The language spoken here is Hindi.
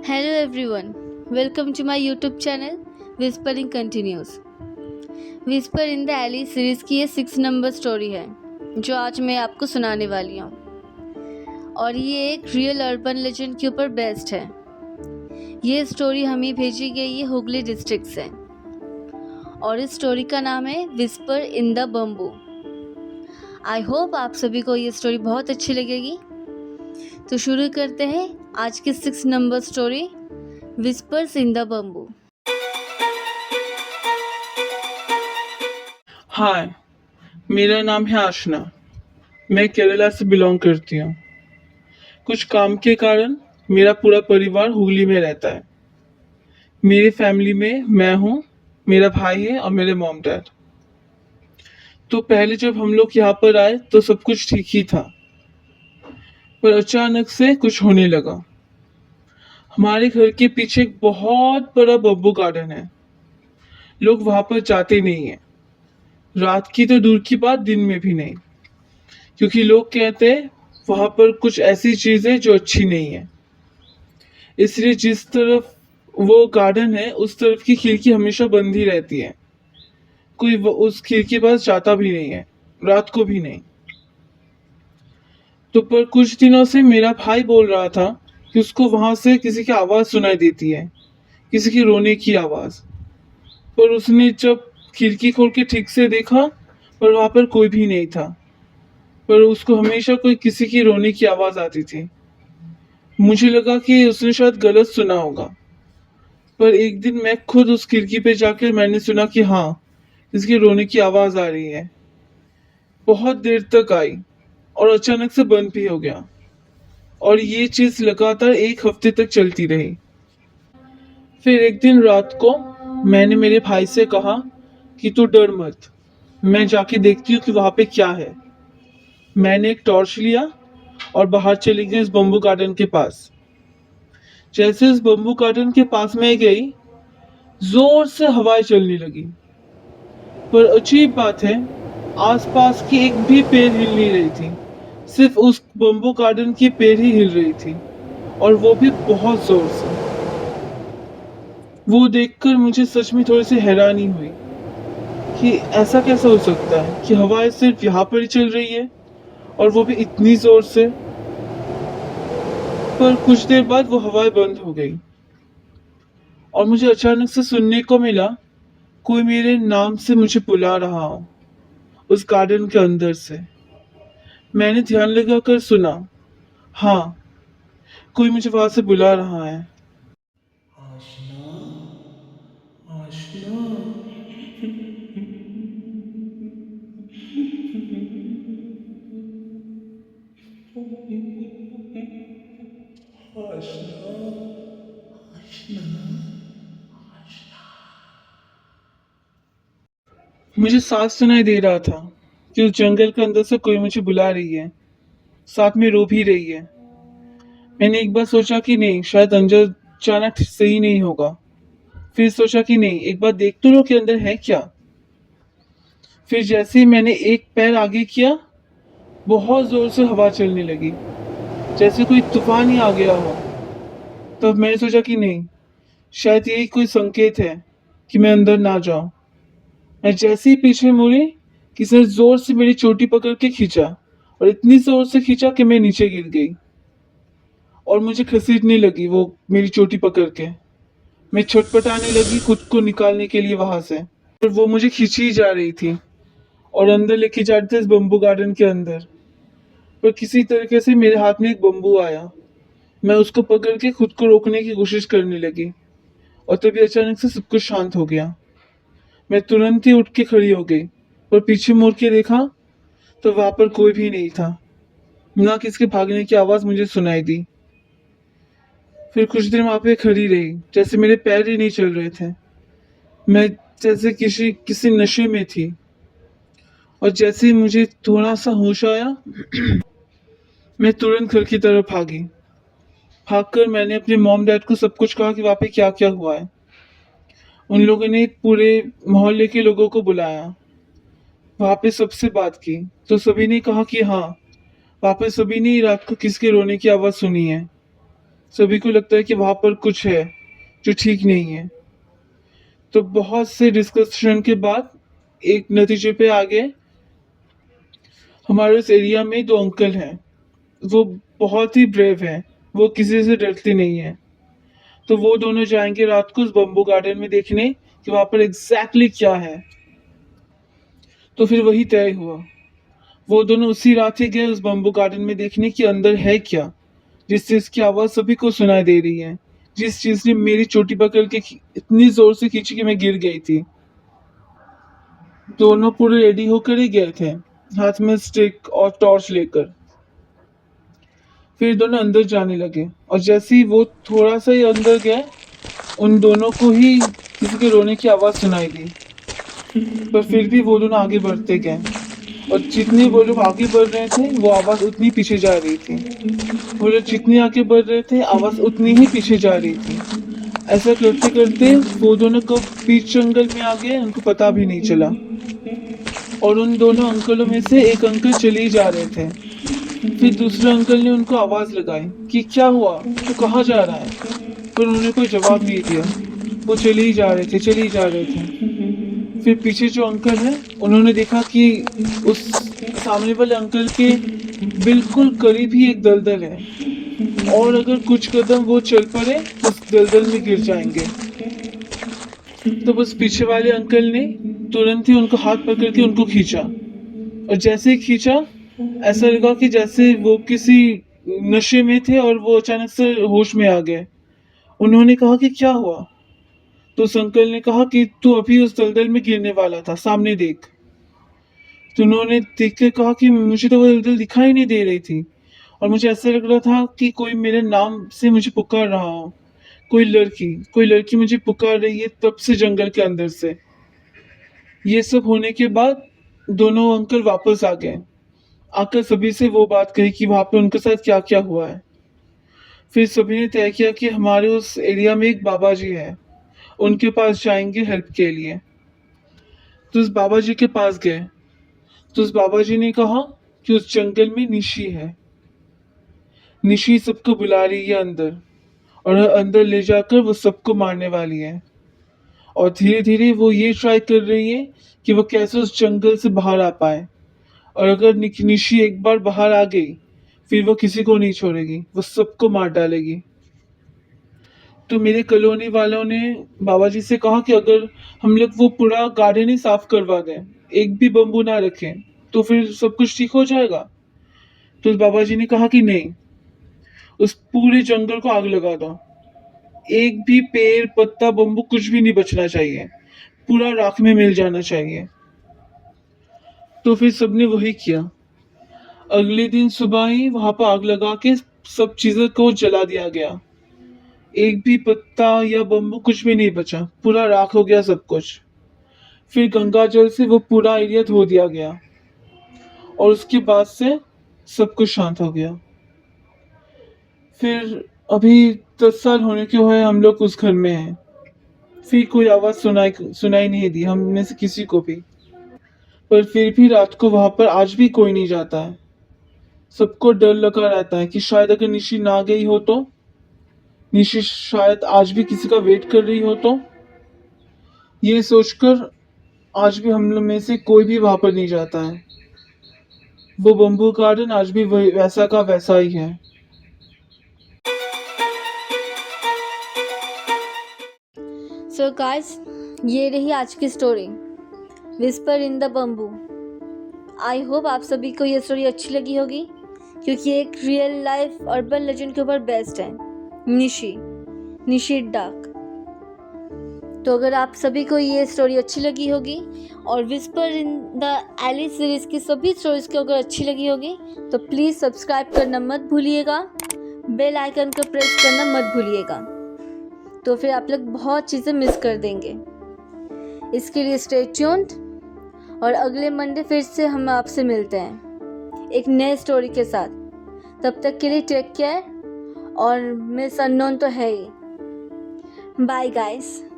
Hello everyone, welcome to my YouTube channel Whispering Continues. Whisper in the Alley series की ये 6 नंबर स्टोरी है जो आज मैं आपको सुनाने वाली हूँ और ये एक रियल अर्बन लेजेंड के ऊपर बेस्ड है। ये स्टोरी हमें भेजी गई है हुगली डिस्ट्रिक्ट से और इस स्टोरी का नाम है whisper in the bamboo. I hope आप सभी को ये स्टोरी बहुत अच्छी लगेगी। तो शुरू करते हैं आज की 6 number story whispers in the bamboo. Hi, मेरा नाम है आशना। मैं केरला से बिलोंग करती हूँ। कुछ काम के कारण मेरा पूरा परिवार हुगली में रहता है। मेरी फैमिली में मैं हूँ, मेरा भाई है और मेरे मॉम डैड। तो पहले जब हम लोग यहाँ पर आए तो सब कुछ ठीक ही था, पर अचानक से कुछ होने लगा। हमारे घर के पीछे एक बहुत बड़ा बब्बू गार्डन है। लोग वहां पर जाते नहीं है, रात की तो दूर की बात, दिन में भी नहीं, क्योंकि लोग कहते हैं वहां पर कुछ ऐसी चीजें जो अच्छी नहीं है। इसलिए जिस तरफ वो गार्डन है उस तरफ की खिड़की हमेशा बंद ही रहती है। कोई उस खिड़की के पास जाता भी नहीं है, रात को भी नहीं। तो पर कुछ दिनों से मेरा भाई बोल रहा था कि उसको वहां से किसी की आवाज सुनाई देती है, किसी की रोने की आवाज। पर उसने जब खिड़की खोल के ठीक से देखा, पर वहां पर कोई भी नहीं था, पर उसको हमेशा कोई किसी की रोने की आवाज आती थी। मुझे लगा कि उसने शायद गलत सुना होगा, पर एक दिन मैं खुद उस खिड़की पे जाकर मैंने सुना कि हाँ, इसकी रोने की आवाज आ रही है। बहुत देर तक आई और अचानक से बंद भी हो गया, और ये चीज लगातार 1 हफ्ते तक चलती रही। फिर एक दिन रात को मैंने मेरे भाई से कहा कि तू डर मत, मैं जाके देखती हूँ कि वहां पे क्या है। मैंने एक टॉर्च लिया और बाहर चली गई इस बम्बू गार्डन के पास। जैसे इस बम्बू गार्डन के पास में गई, जोर से हवाएं चलने लगी। पर अजीब बात है, आसपास की एक भी पेड़ हिल नहीं रही थी। सिर्फ उस बम्बू गार्डन की पेड़ ही हिल रही थी, और वो भी बहुत जोर से। वो देखकर मुझे सच में थोड़ी सी हैरानी हुई कि ऐसा कैसे हो सकता है कि हवाएं सिर्फ यहाँ पर ही चल रही है, और वो भी इतनी जोर से। पर कुछ देर बाद वो हवाएं बंद हो गई और मुझे अचानक से सुनने को मिला कोई मेरे नाम से मुझे बुला रहा हो उस गार्डन के अंदर से। मैंने ध्यान लगाकर सुना, हाँ, कोई मुझे वहां से बुला रहा है। आशना, आशना, आशना, आशना, आशना। मुझे सांस सुनाई दे रहा था कि उस जंगल के अंदर से कोई मुझे बुला रही है, साथ में रो भी रही है। मैंने एक बार सोचा कि नहीं, शायद अंदर जाना सही नहीं होगा। फिर सोचा कि नहीं, एक बार देख तो लो कि अंदर है क्या। फिर जैसे ही मैंने एक पैर आगे किया, बहुत जोर से हवा चलने लगी, जैसे कोई तूफान ही आ गया हो। तब मैंने सोचा कि नहीं, शायद यही कोई संकेत है कि मैं अंदर ना जाऊं। मैं जैसे ही पीछे मुड़ी, किसी ने जोर से मेरी चोटी पकड़ के खींचा, और इतनी जोर से खींचा कि मैं नीचे गिर गई और मुझे घसीटने लगी वो मेरी चोटी पकड़ के। मैं छटपटाने लगी खुद को निकालने के लिए वहां से, और वो मुझे खींची ही जा रही थी और अंदर लेके जा रही थी इस बम्बू गार्डन के अंदर। पर किसी तरीके से मेरे हाथ में एक बम्बू आया। मैं उसको पकड़ के खुद को रोकने की कोशिश करने लगी, और तभी अचानक से सब कुछ शांत हो गया। मैं तुरंत ही उठ के खड़ी हो गई और पीछे मुड़ के देखा तो वहां पर कोई भी नहीं था, ना किसके भागने की आवाज मुझे सुनाई दी। फिर कुछ देर वहां पे खड़ी रही, जैसे मेरे पैर ही नहीं चल रहे थे। मैं जैसे किसी किसी नशे में थी, और जैसे ही मुझे थोड़ा सा होश आया, मैं तुरंत घर की तरफ भागी। भागकर मैंने अपने मॉम डैड को सब कुछ कहा कि वहाँ पे क्या क्या हुआ है। उन लोगों ने पूरे मोहल्ले के लोगों को बुलाया, वहाँ पे सबसे बात की, तो सभी ने कहा कि हाँ, वहाँ पे सभी ने रात को किसके रोने की आवाज सुनी है। सभी को लगता है कि वहां पर कुछ है जो ठीक नहीं है। तो बहुत से डिस्कशन के बाद एक नतीजे पे आ गए। हमारे इस एरिया में दो अंकल हैं, वो बहुत ही ब्रेव हैं, वो किसी से डरते नहीं हैं। तो वो दोनों जाएंगे रात को उस बम्बू गार्डन में देखने कि वहां पर एग्जैक्टली क्या है। तो फिर वही तय हुआ, वो दोनों उसी रात ही गए उस बम्बू गार्डन में देखने कि अंदर है क्या, जिस चीज की आवाज सभी को सुनाई दे रही है, जिस चीज ने मेरी चोटी पकड़ के इतनी जोर से खींची कि मैं गिर गई थी। दोनों पूरे रेडी होकर ही गए थे, हाथ में स्टिक और टॉर्च लेकर। फिर दोनों अंदर जाने लगे और जैसे ही वो थोड़ा सा ही अंदर गए, उन दोनों को ही किसी के रोने की आवाज सुनाई दी। पर फिर भी वो दोनों आगे बढ़ते गए और जितनी वो लोग आगे बढ़ रहे थे वो आवाज उतनी पीछे जा रही थी। वो लोग जितनी आगे बढ़ रहे थे आवाज उतनी ही पीछे जा रही थी। ऐसा करते करते वो दोनों को बीच जंगल में आ गए, उनको पता भी नहीं चला। और उन दोनों अंकलों में से एक अंकल चले ही जा रहे थे। फिर दूसरे अंकल ने उनको आवाज लगाई कि क्या हुआ, तू कहाँ जा रहा है? पर उन्होंने कोई जवाब नहीं दिया। वो चले ही जा रहे थे, चले ही जा रहे थे। फिर पीछे जो अंकल है, उन्होंने देखा कि उस सामने वाले अंकल के बिल्कुल करीब ही एक दलदल है और अगर कुछ कदम वो चल पड़े तो उस दलदल में गिर जाएंगे। तो बस पीछे वाले अंकल ने तुरंत ही उनको हाथ पकड़ के उनको खींचा और जैसे ही खींचा ऐसा लगा कि जैसे वो किसी नशे में थे और वो अचानक से होश में आ गए। उन्होंने कहा कि क्या हुआ? तो उस अंकल ने कहा कि तू अभी उस दलदल में गिरने वाला था, सामने देख। तो उन्होंने देख कर कहा कि मुझे तो वो दलदल दिखाई नहीं दे रही थी और मुझे ऐसा लग रहा था कि कोई मेरे नाम से मुझे पुकार रहा हो। कोई लड़की मुझे पुकार रही है तब से जंगल के अंदर से। ये सब होने के बाद दोनों अंकल वापस आ गए, आकर सभी से वो बात कही कि वहां पे उनके साथ क्या क्या हुआ है। फिर सभी ने तय किया कि हमारे उस एरिया में एक बाबा जी है, उनके पास जाएंगे हेल्प के लिए। तो उस बाबा जी के पास गए तो उस बाबा जी ने कहा कि उस जंगल में निशी है, निशी सबको बुला रही है अंदर और अंदर ले जाकर वो सबको मारने वाली है। और धीरे धीरे वो ये ट्राई कर रही है कि वो कैसे उस जंगल से बाहर आ पाए। और अगर निशी एक बार बाहर आ गई फिर वो किसी को नहीं छोड़ेगी, वो सबको मार डालेगी। तो मेरे कॉलोनी वालों ने बाबा जी से कहा कि अगर हम लोग वो पूरा गार्डन ही साफ करवा दें, एक भी बम्बू ना रखें, तो फिर सब कुछ ठीक हो जाएगा। तो उस बाबा जी ने कहा कि नहीं, उस पूरे जंगल को आग लगा दो, एक भी पेड़ पत्ता बम्बू कुछ भी नहीं बचना चाहिए, पूरा राख में मिल जाना चाहिए। तो फिर सबने वही किया। अगले दिन सुबह ही वहां पर आग लगा के सब चीजों को जला दिया गया, एक भी पत्ता या बम्बू कुछ भी नहीं बचा, पूरा राख हो गया सब कुछ। फिर गंगा जल से वो पूरा एरिया धो दिया गया और उसके बाद से सब कुछ शांत हो गया। फिर अभी 10 साल होने के हुए हम लोग उस घर में हैं। फिर कोई आवाज सुनाई नहीं दी हम में से किसी को भी। पर फिर भी रात को वहां पर आज भी कोई नहीं जाता है। सबको डर लगा रहता है कि शायद अगर निशी ना गई हो तो, निशी शायद आज भी किसी का वेट कर रही हो तो। ये सोचकर आज भी हम लोग में से कोई भी वहां पर नहीं जाता है। वो बम्बू गार्डन आज भी वैसा का वैसा ही है। सो गाइस, ये रही आज की story, whisper in the bamboo. I hope आप सभी को ये स्टोरी अच्छी लगी होगी, क्योंकि एक रियल लाइफ अर्बन लेजेंड के ऊपर बेस्ड है, निशी डाक। तो अगर आप सभी को ये स्टोरी अच्छी लगी होगी और whisper in the alley series की सभी स्टोरीज को अगर अच्छी लगी होगी तो प्लीज़ सब्सक्राइब करना मत भूलिएगा, बेल आइकन को प्रेस करना मत भूलिएगा, तो फिर आप लोग बहुत चीज़ें मिस कर देंगे। इसके लिए स्टे ट्यून्ड और अगले मंडे फिर से हम आपसे मिलते हैं एक नए स्टोरी के साथ। तब तक के लिए टेक केयर और मिस अननोन तो है ही। Bye guys.